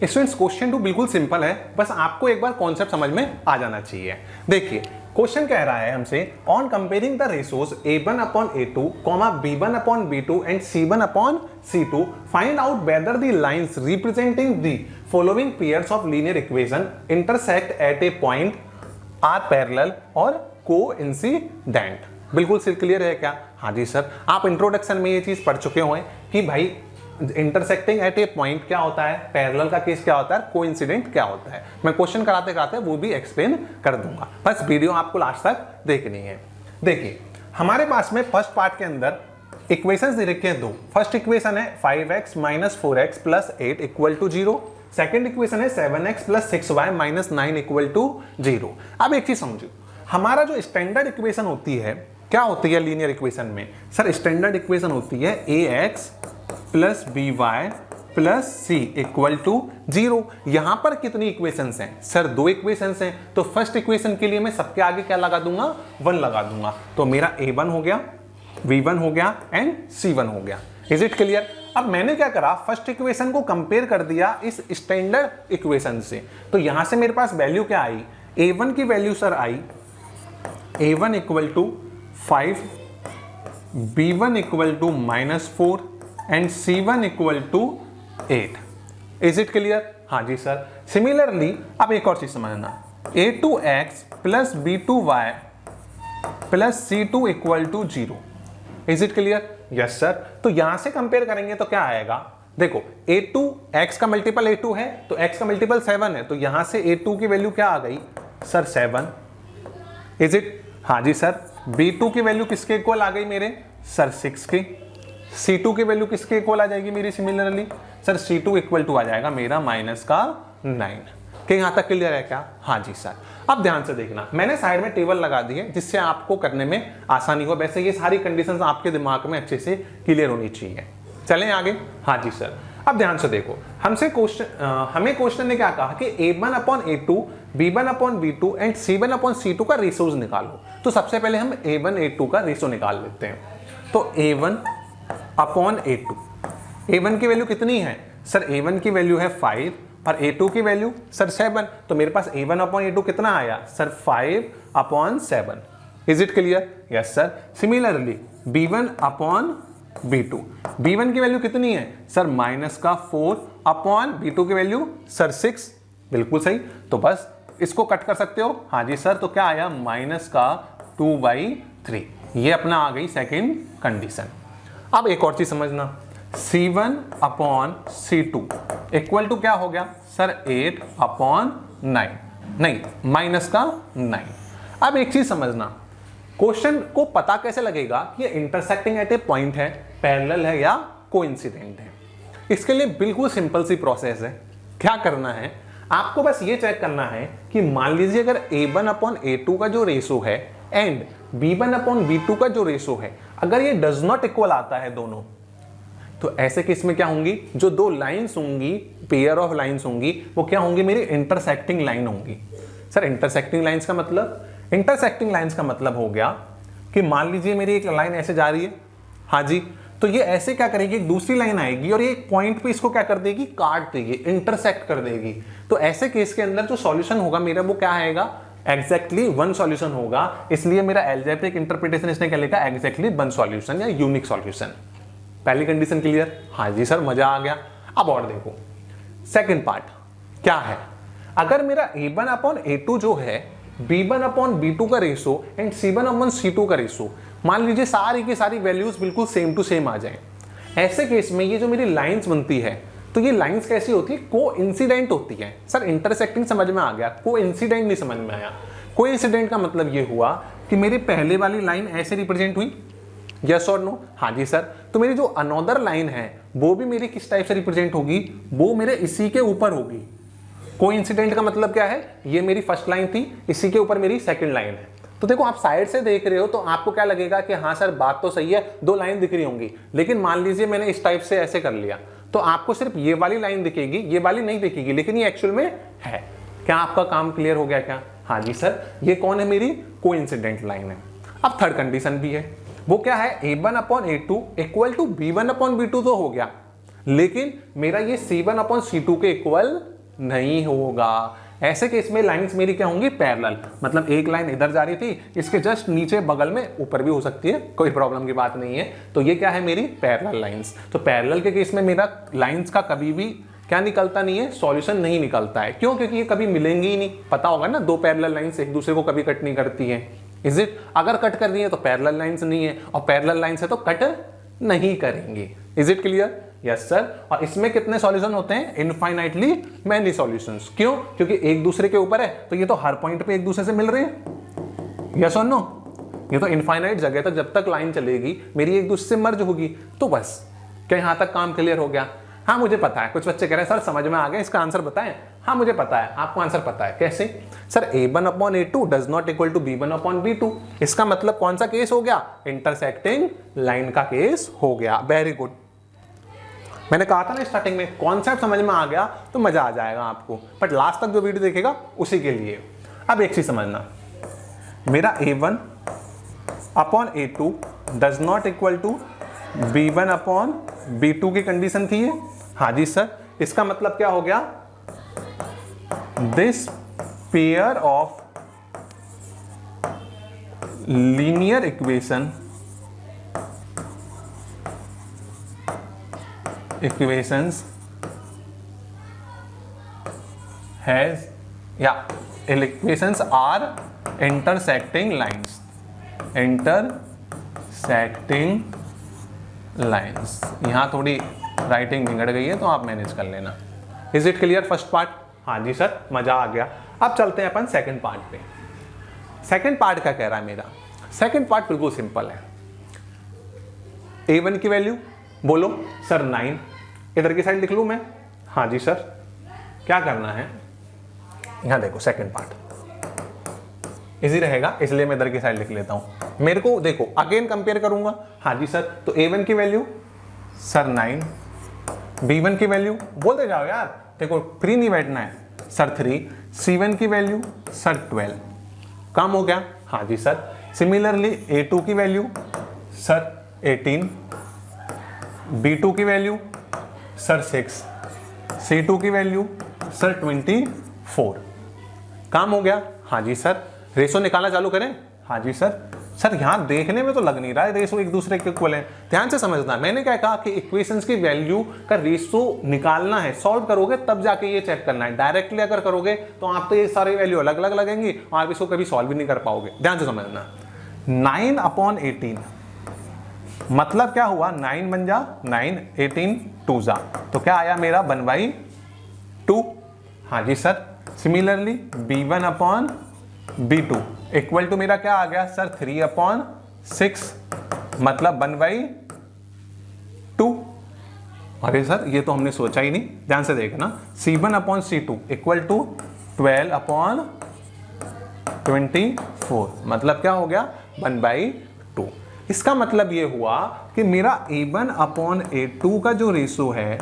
Students question to बिल्कुल simple है, बस आपको एक बार कॉन्सेप्ट समझ में आ जाना चाहिए। देखिए क्वेश्चन कह रहा है हमसे on comparing the ratios a1 upon a2, b1 upon b2 and c1 upon c2 find out whether the lines representing the following pairs of linear equation intersect at a point are parallel और coincident. बिल्कुल clear है क्या? हाँ जी sir, आप introduction में ये चीज पढ़ चुके होंगे कि भाई इंटरसेक्टिंग एट ए पॉइंट क्या होता है, पैरेलल का केस क्या होता है, कोइंसिडेंट क्या होता है। मैं क्वेश्चन कराते कराते वो भी एक्सप्लेन कर दूंगा, बस वीडियो आपको लास्ट तक देखनी है। देखिए हमारे पास में फर्स्ट पार्ट के अंदर इक्वेशंस दे रखे हैं दो। फर्स्ट इक्वेशन है 5x minus 4x plus 8 equal to 0। Second equation है 7x plus 6y minus 9 equal to 0। अब एक चीज समझो, हमारा जो स्टैंडर्ड इक्वेशन होती है क्या होती है लीनियर इक्वेशन में? सर स्टैंडर्ड इक्वेशन होती है ax plus b y plus c equal to 0। यहां पर कितनी इक्वेशंस हैं? सर दो इक्वेशंस हैं, तो फर्स्ट इक्वेशन के लिए मैं सबके आगे क्या लगा दूंगा? 1 लगा दूंगा। तो मेरा a1 हो गया, v1 हो गया एंड c1 हो गया। Is it clear? अब मैंने क्या करा, फर्स्ट इक्वेशन को कंपेयर कर दिया इस स्टैंडर्ड इक्वेशन से। तो यहां से मेरे पास वैल्यू क्या आई? a1 की वैल्यू सर आई a1 equal to 5, b1 equal to -4 and c1 equal to 8। Is it clear? हाँ जी सर। सिमिलरली अब एक और चीज समझना, a2x plus b2y plus c2 equal to 0। Is it clear? Yes sir. तो यहां से कंपेयर करेंगे तो क्या आएगा? देखो a2 x का मल्टीपल a2 है तो x का मल्टीपल 7 है, तो यहां से a2 की वैल्यू क्या आ गई सर? 7। Is it? हाँ जी सर। b2 की वैल्यू किसके इक्वल आ गई मेरे? सर 6 की। c2 की वैल्यू किसके इक्वल आ जाएगी मेरी? Similarly sir c2 equal to आ जाएगा मेरा -9। कि यहां तक क्लियर है क्या? हाँ जी सर। अब ध्यान से देखना, मैंने साइड में टेबल लगा दी है जिससे आपको करने में आसानी हो। वैसे ये सारी कंडीशंस आपके दिमाग में अच्छे से क्लियर होनी चाहिए। चलें आगे। हाँ जी सर। अब ध्यान से देखो, हमें क्वेश्चन ने क्या कहा कि a1 upon a2, b1 upon b2 and c1 upon c2 का रेशोज निकालो। तो सबसे पहले हम a1 a2 का रेशो निकाल लेते हैं। तो a1 अपॉन a2, a1 की वैल्यू कितनी है सर? a1 की वैल्यू है 5 और a2 की वैल्यू सर 7। तो मेरे पास a1 अपॉन a2 कितना आया sir? 5 upon 7। Is it clear? Yes sir. Similarly b1 upon b2, b1 की वैल्यू कितनी है सर? -4 अपॉन b2 की वैल्यू सर 6। बिल्कुल सही। तो बस इसको कट कर सकते हो। हाँ जी सर। तो क्या आया? -2/3। ये अपना आ गई सेकेंड कंडीशन। अब एक और चीज समझना, c1 upon c2 equal to क्या हो गया सर? 8 अपॉन 9, नहीं -9। अब एक चीज समझना, क्वेश्चन को पता कैसे लगेगा कि ये इंटरसेक्टिंग एट ए पॉइंट है, पैरेलल है या कोइंसिडेंट है? इसके लिए बिल्कुल सिंपल सी प्रोसेस है। क्या करना है आपको? बस ये चेक करना है कि मान लीजिए अगर a1 अपॉन a2 का जो रेशो है एंड b1 अपॉन b2 का जो रेशो है, अगर ये डज नॉट इक्वल आता है दोनों, तो ऐसे केस में क्या होंगी? जो दो लाइंस होंगी, पेयर ऑफ लाइंस होंगी, वो क्या होंगी? मेरी इंटरसेक्टिंग लाइन होंगी। सर इंटरसेक्टिंग लाइंस का मतलब? इंटरसेक्टिंग लाइंस का मतलब हो गया कि मान लीजिए मेरी एक लाइन ऐसे जा रही है, हाँ जी, तो ये ऐसे क्या करेगी? एक दूसरी लाइन आएगी और ये एक पॉइंट पे इसको क्या कर देगी? काट देगी, इंटरसेक्ट कर देगी। तो ऐसे केस के अंदर जो सॉल्यूशन होगा मेरा वो क्या आएगा? एग्जैक्टली 1 सॉल्यूशन होगा। इसलिए मेरा एल्जेब्रिक इंटरप्रिटेशन इसने क्या लिखा? एग्जैक्टली 1 सॉल्यूशन या यूनिक सॉल्यूशन। पहली कंडीशन क्लियर? हाँ जी सर, मजा आ गया। अब और देखो सेकंड पार्ट क्या है। अगर मेरा a1 अपॉन a2 जो है b1 अपॉन b2 का ratio and c1 upon c2 का रेशो, मान लीजिए सारी की सारी वैल्यूज बिल्कुल सेम टू सेम आ जाए, ऐसे केस में ये जो मेरी लाइंस बनती है, तो ये लाइंस कैसी होती है? कोइंसिडेंट होती है। सर इंटरसेक्टिंग समझ में आ गया, कोइंसिडेंट नहीं समझ में आया। कोइंसिडेंट का मतलब ये हुआ कि मेरी पहले वाली लाइन ऐसे रिप्रेजेंट हुई, यस और नो? हाँ जी सर। तो मेरी जो अनदर लाइन है वो भी मेरी किस टाइप से रिप्रेजेंट होगी? वो मेरे इसी के ऊपर होगी। कोइंसिडेंट का मतलब क्या है? ये मेरी फर्स्ट लाइन थी, इसी के ऊपर मेरी सेकंड लाइन है। तो देखो आप साइड से देख रहे हो तो आपको क्या लगेगा कि हाँ सर बात तो सही है, दो लाइन दिख रही होंगी, लेकिन मान लीजिए मैंने इस टाइप से ऐसे कर लिया तो आपको सिर्फ ये वाली लाइन दिखेगी, ये वाली नहीं दिखेगी, लेकिन ये एक्चुअल में है। क्या आपका काम क्लियर हो गया क्या? हाँ जी सर। ये कौन है? मेरी कोइंसिडेंट लाइन है। अब थर्ड कंडीशन भी है, वो क्या है? a1 upon a2 equal to b1 upon b2 तो हो गया, लेकिन मेरा ये C1 अपॉन C2 के इक्वल नहीं होगा। ऐसे केस में लाइंस मेरी क्या होंगी, पैरेलल, मतलब एक लाइन इधर जा रही थी, इसके जस्ट नीचे बगल में ऊपर भी हो सकती है, कोई प्रॉब्लम की बात नहीं है। तो ये क्या है, मेरी पैरेलल लाइंस। तो पैरेलल के केस में मेरा लाइंस का कभी भी क्या निकलता नहीं है, सॉल्यूशन नहीं निकलता है। क्यों? क्योंकि ये कभी मिलेंगी ही नहीं। पता होगा ना, दो पैरेलल लाइंस एक दूसरे को कभी कट नहीं करती है। Is it? अगर कट कर रही है तो पैरेलल लाइंस नहीं है, और पैरेलल लाइंस है तो कट नहीं करेंगे। Is it clear? Yes sir. और इसमें कितने सॉल्यूशन होते हैं? Infinitely many solutions. क्यों? क्योंकि एक दूसरे के ऊपर है, तो ये तो हर पॉइंट पे एक दूसरे से मिल रहे हैं। यस और नो? ये तो इनफाइनाइट जगह तक जब तक लाइन चलेगी मेरी एक दूसरे से मर्ज होगी। तो बस क्या यहां तक काम क्लियर हो गया? हाँ मुझे पता है, कुछ बच्चे कह रहे हैं सर समझ में आ गया, इसका आंसर बताएं। हाँ मुझे पता है, आपको आंसर पता है। कैसे? Sir A1 upon A2 does not equal to B1 upon B2। इसका मतलब कौन सा केस हो गया? इंटरसेक्टिंग लाइन का केस हो गया। Very good. मैंने कहा था ना स्टार्टिंग में, कॉन्सेप्ट समझ में आ गया तो मजा आ जाएगा आपको, बट लास्ट तक जो वीडियो देखेगा उसी के लिए। अब एक चीज समझना, मेरा A1 upon A2 does not equal to B1 upon B2 की कंडीशन थी ये। हाँ जी सर। इसका मतलब क्या हो गया? This pair of linear equations equations are intersecting lines यहां थोड़ी राइटिंग बिगड़ गई है तो आप मैनेज कर लेना। Is it clear first part? हाँ जी सर, मजा आ गया। अब चलते हैं अपन सेकंड पार्ट पे। सेकंड पार्ट क्या कह रहा है मेरा? सेकंड पार्ट बिल्कुल सिंपल है। A1 की वैल्यू बोलो सर 9, इधर की साइड लिख लूं मैं? हाँ जी सर। क्या करना है, यहां देखो सेकंड पार्ट इजी रहेगा इसलिए मैं इधर की साइड लिख लेता हूं। मेरे को देखो अगेन कंपेयर करूंगा। हाँ जी सर। तो A1 की वैल्यू सर 9, B1 की वैल्यू बोलते जाओ यार, देखो फ्री नहीं बैठना है, सर 3, C1 की वैल्यू सर 12। काम हो गया? हाँ जी सर। सिमिलरली A2 की वैल्यू सर 18, B2 की वैल्यू सर 6, C2 की वैल्यू सर 24। काम हो गया? हाँ जी सर। रेशो निकालना चालू करें? हाँ जी सर। सर यहां देखने में तो लग नहीं रहा है रेशो एक दूसरे के इक्वल है। ध्यान से समझना, मैंने क्या कहा कि इक्वेशंस की वैल्यू का रेशो निकालना है, सॉल्व करोगे तब जाके ये चेक करना है। डायरेक्टली अगर करोगे तो आप तो ये सारी वैल्यू अलग अलग लगेंगी और आप इसको कभी सॉल्व भी नहीं कर पाओगे। ध्यान से समझना। 9 अपॉन 18 मतलब क्या हुआ? 9 बन जा 9, 18 2 जा, तो क्या आया मेरा 1/2। हाँ जी सर। Similarly B1 upon B2 equal to मेरा क्या आ गया सर? 3 अपॉन 6 मतलब 1/2। अरे सर ये तो हमने सोचा ही नहीं। ध्यान से देखना, C1 upon C2 equal to 12 upon 24 मतलब क्या हो गया? 1/2। इसका मतलब ये हुआ कि मेरा A1 अपॉन A2 का जो रेशो है,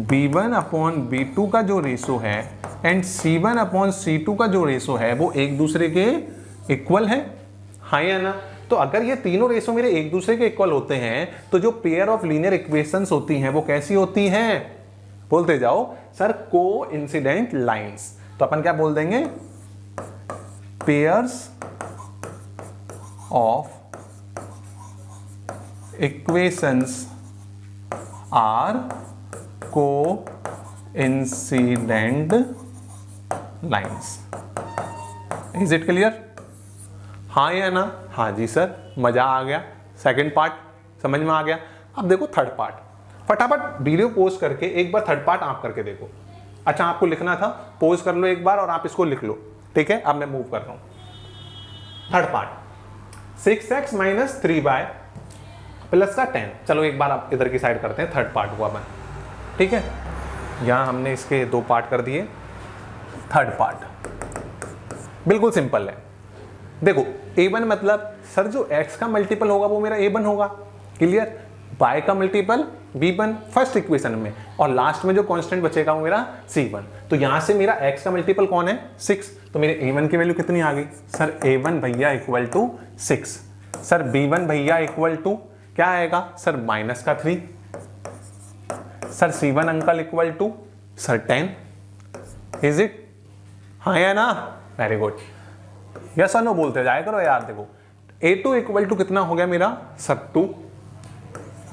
B1 अपॉन B2 का जो रेशो है एंड C1 अपॉन C2 का जो रेशो है वो एक दूसरे के इक्वल है। हाँ या ना? तो अगर ये तीनों रेशो मेरे एक दूसरे के इक्वल होते हैं तो जो पेयर ऑफ लीनियर इक्वेशंस होती हैं वो कैसी होती हैं? बोलते जाओ सर, कोइंसिडेंट लाइंस। तो अपन क्या बोल देंगे? Pairs of equations are coincident lines. Is it clear? हाँ या ना? हाँ जी सर, मजा आ गया। सेकंड पार्ट समझ में आ गया। अब देखो थर्ड पार्ट। फटाफट वीडियो पोज करके एक बार थर्ड पार्ट आप करके देखो। अच्छा आपको लिखना था, पोज कर लो एक बार और आप इसको लिख लो। ठीक है, अब मैं मूव कर रहा हूं। Third part 6x minus 3y plus का 10। चलो एक बार आप इधर की साइड करते हैं। थर्ड पार्ट हुआ बन। ठीक है, यहां हमने इसके 2 पार्ट कर दिए। थर्ड पार्ट बिल्कुल सिंपल है। देखो A1 मतलब सर जो x का मल्टीपल होगा वो मेरा A1 होगा। क्लियर? y का मल्टीपल B1 फर्स्ट इक्वेशन में, और लास्ट में जो कांस्टेंट बचेगा वो मेरा C1। तो यहां से मेरा x का मल्टीपल कौन है? 6। तो मेरे A1 की वैल्यू कितनी आ गई सर? A1 भैया इक्वल टू 6। सर B1 भैया इक्वल टू क्या आएगा सर? -3। सर C1 अंकल equal to sir 10, is it? हाँ या ना? वेरी गुड, यस और नो बोलते जाया करो यार। देखो A2 इक्वल टू कितना हो गया मेरा sir 2।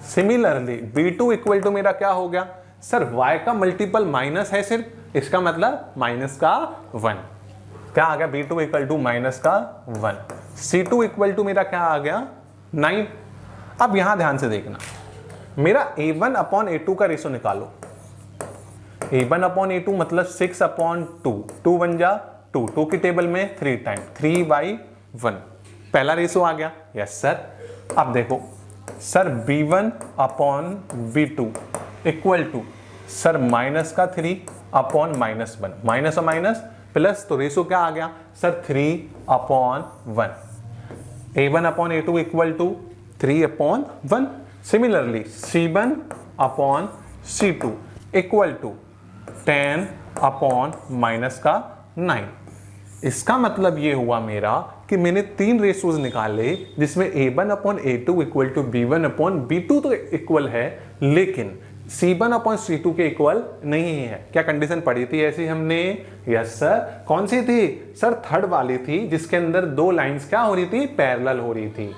Similarly B2 equal to मेरा क्या हो गया सर y का मल्टीपल माइनस है सिर्फ, इसका मतलब माइनस का 1, क्या आ गया B2 इक्वल टू माइनस का 1। C2 इक्वल टू मेरा क्या आ गया 9। अब यहां ध्यान से देखना, मेरा A1 अपॉन A2 का रेशो निकालो। A1 अपॉन A2 मतलब 6 अपॉन 2, 2 बन जा 2, 2 की टेबल में 3 टाइम 3/1, पहला रेशो आ गया। Yes sir. अब देखो sir B1 upon B2 equal to sir minus का 3 अपॉन -1, माइनस और माइनस प्लस, तो रेशो क्या आ गया sir 3/1। A1 upon A2 equal to 3/1। Similarly C1 upon C2 equal to 10 upon -9। इसका मतलब ये हुआ मेरा कि मैंने 3 रेशोज निकाले जिसमें A1 upon A2 equal to B1 upon B2 तो इक्वल है, लेकिन C1 अपॉन C2 के इक्वल नहीं है। क्या कंडीशन पढ़ी थी ऐसी हमने? Yes sir. कौन सी थी सर? थर्ड वाली थी, जिसके अंदर 2 लाइंस क्या हो रही थी? पैरेलल हो रही थी।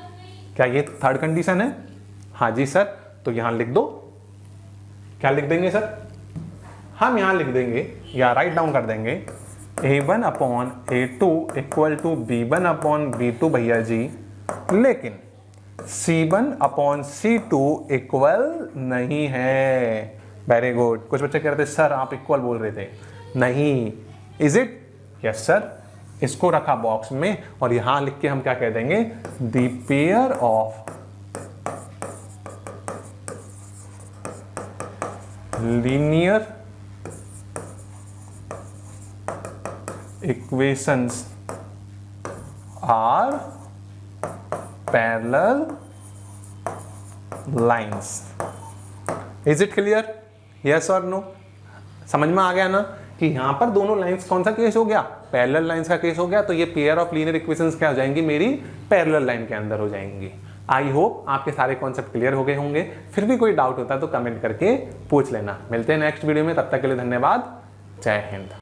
क्या ये थर्ड कंडीशन है? हाँ जी सर। तो यहां लिख दो, क्या लिख देंगे सर? हम यहां लिख देंगे या राइट डाउन कर देंगे A1 upon A2 equal to B1 upon B2 भैया जी, लेकिन C1 अपॉन C2 इक्वल नहीं है। Very good. कुछ बच्चे कह रहे थे सर आप इक्वल बोल रहे थे, नहीं। Is it? Yes sir. इसको रखा बॉक्स में और यहां लिख के हम क्या कह देंगे? The pair of linear equations are parallel lines. Is it clear? Yes or no? समझ में आ गया ना कि यहां पर दोनों लाइंस कौन सा केस हो गया? पैरेलल लाइंस का केस हो गया। तो ये पेयर ऑफ लीनियर इक्वेशंस क्या हो जाएंगी? मेरी पैरेलल लाइन के अंदर हो जाएंगी। आई होप आपके सारे कॉन्सेप्ट क्लियर हो गए होंगे। फिर भी कोई डाउट होता है तो कमेंट करके पूछ लेना। मिलते हैं नेक्स्ट वीडियो में, तब तक के लिए धन्यवाद। जय हिंद।